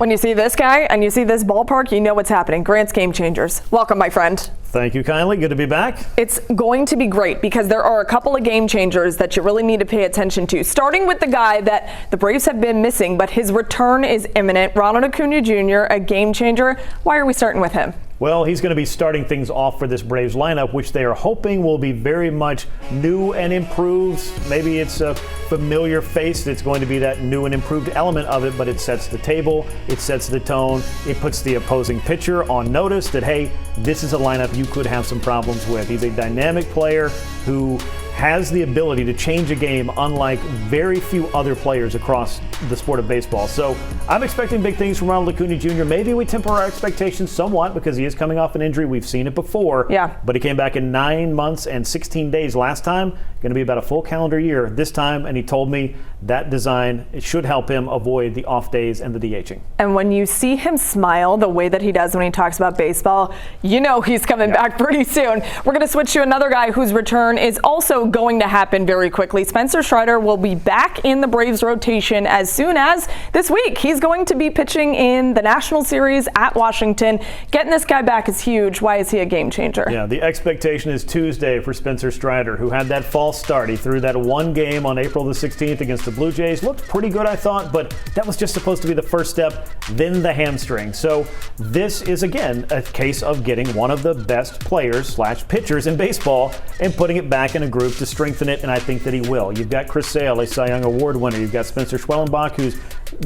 When you see this guy and you see this ballpark, you know what's happening. Grant's Game Changers. Welcome, my friend. Thank you kindly. Good to be back. It's going to be great because there are a couple of game changers that you really need to pay attention to. Starting with the guy that the Braves have been missing, but his return is imminent. Ronald Acuna Jr., a game changer. Why are we starting with him? Well, he's going to be starting things off for this Braves lineup, which they are hoping will be very much new and improved. Maybe it's a familiar face that's going to be that new and improved element of it, but it sets the table, it sets the tone, it puts the opposing pitcher on notice that, hey, this is a lineup you could have some problems with. He's a dynamic player who has the ability to change a game unlike very few other players across the sport of baseball. So I'm expecting big things from Ronald Acuna Jr. Maybe we temper our expectations somewhat because he is coming off an injury. We've seen it before. Yeah. But he came back in 9 months and 16 days last time. Going to be about a full calendar year this time. And he told me that design, it should help him avoid the off days and the DHing. And when you see him smile the way that he does when he talks about baseball, you know he's coming back pretty soon. We're going to switch to another guy whose return is also going to happen very quickly. Spencer Strider will be back in the Braves rotation as soon as this week. He's going to be pitching in the National Series at Washington. Getting this guy back is huge. Why is he a game changer? Yeah, the expectation is Tuesday for Spencer Strider, who had that false start. He threw that one game on April the 16th against the Blue Jays. Looked pretty good, I thought, but that was just supposed to be the first step, then the hamstring. So this is, again, a case of getting one of the best players / pitchers in baseball and putting it back in a group to strengthen it, and I think that he will. You've got Chris Sale, a Cy Young Award winner. You've got Spencer Schwellenbach, who's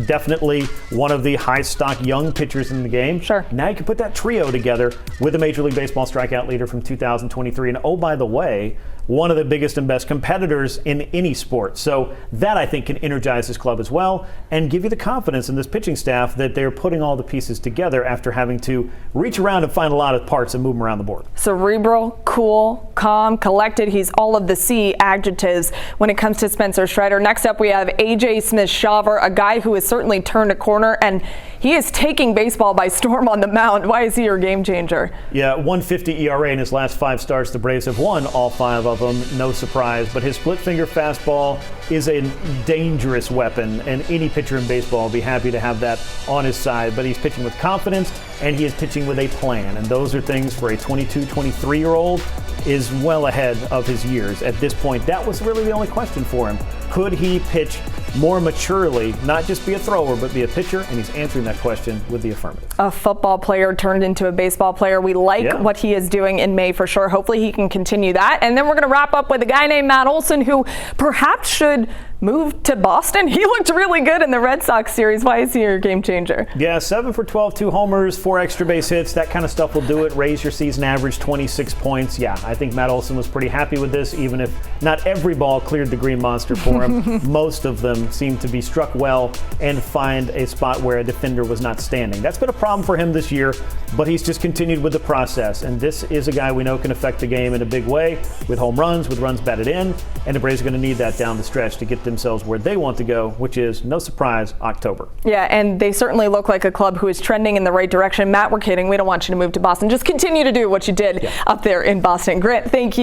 definitely one of the high-stock young pitchers in the game. Sure. Now you can put that trio together with a Major League Baseball strikeout leader from 2023. And oh, by the way, one of the biggest and best competitors in any sport. So that, I think, can energize this club as well and give you the confidence in this pitching staff that they're putting all the pieces together after having to reach around and find a lot of parts and move them around the board. Cerebral, cool, calm, collected. He's all of the C adjectives when it comes to Spencer Strider. Next up, we have A.J. Smith-Shawver, a guy who has certainly turned a corner, and he is taking baseball by storm on the mound. Why is he your game changer? Yeah, 1.50 ERA in his last 5 starts. The Braves have won all 5 of them. No surprise. But his split-finger fastball is a dangerous weapon, and any pitcher in baseball will be happy to have that on his side. But he's pitching with confidence, and he is pitching with a plan. And those are things for a 22, 23-year-old is well ahead of his years. At this point, that was really the only question for him. Could he pitch more maturely, not just be a thrower, but be a pitcher? And he's answering that question with the affirmative. A football player turned into a baseball player. We like what he is doing in May for sure. Hopefully he can continue that. And then we're going to wrap up with a guy named Matt Olson, who perhaps should move to Boston. He looked really good in the Red Sox series. Why is he your game changer? Yeah, 7 for 12, 2 homers, 4 extra base hits. That kind of stuff will do it. Raise your season average 26 points. Yeah, I think Matt Olson was pretty happy with this, even if not every ball cleared the green monster for him. Most of them seemed to be struck well and find a spot where a defender was not standing. That's been a problem for him this year, but he's just continued with the process. And this is a guy we know can affect the game in a big way with home runs, with runs batted in. And the Braves are going to need that down the stretch to get themselves where they want to go, which is, no surprise, October. Yeah, and they certainly look like a club who is trending in the right direction. Matt, we're kidding. We don't want you to move to Boston. Just continue to do what you did up there in Boston. Grant, thank you.